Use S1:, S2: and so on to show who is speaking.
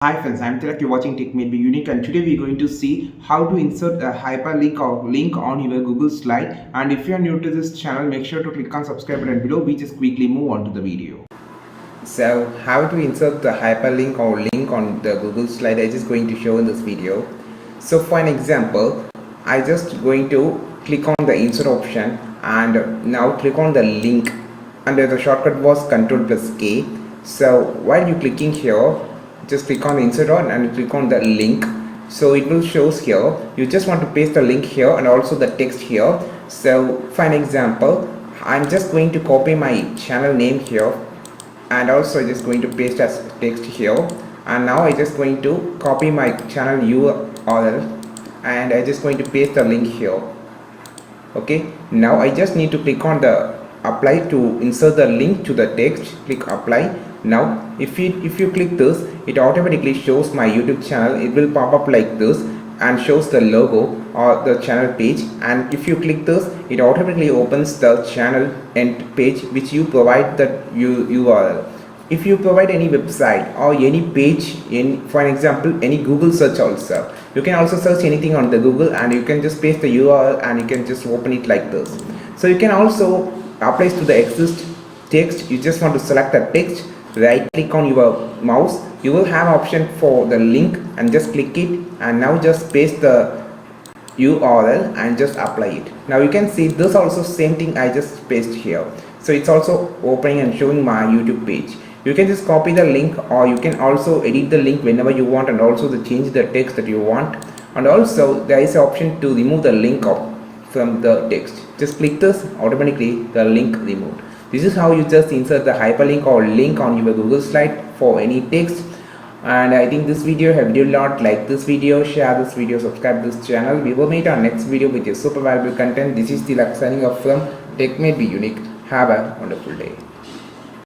S1: Hi friends, I'm Tilak, you're watching Tech May Be Unique, and today we're going to see how to insert a hyperlink or link on your Google slide. And if you're new to this channel, make sure to click on subscribe button below. We just quickly move on to the video. So how to insert the hyperlink or link on the Google slide, I'm just going to show in this video. So for an example, I just going to click on the insert option and now click on the link. Under the shortcut was Ctrl plus K. So while you clicking here, just click on the insert on and click on the link. So it will shows here. You just want to paste the link here and also the text here. So for an example, I'm just going to copy my channel name here and also just going to paste as text here, and now I just going to copy my channel URL and I just going to paste the link here. Okay, now I just need to click on the apply to insert the link to the text. Click apply. Now if you click this, it automatically shows my YouTube channel. It will pop up like this and shows the logo or the channel page, and if you click this, it automatically opens the channel end page which you provide the URL. If you provide any website or any page, for an example any Google search also, you can also search anything on the Google and you can just paste the URL and you can just open it like this. So you can also apply to the exist text. You just want to select the text, right click on your mouse, you will have option for the link and just click it, and now just paste the URL and just apply it. Now you can see this also same thing I just paste here, so it's also opening and showing my YouTube page. You can just copy the link or you can also edit the link whenever you want, and also to change the text that you want, and also there is an option to remove the link from the text. Just click this, automatically the link removed. This is how you just insert the hyperlink or link on your Google slide for any text. And I think this video helped you a lot. Like this video, share this video, subscribe this channel. We will meet our next video with your super valuable content. This is Tilak signing off from Tech May Be Unique. Have a wonderful day.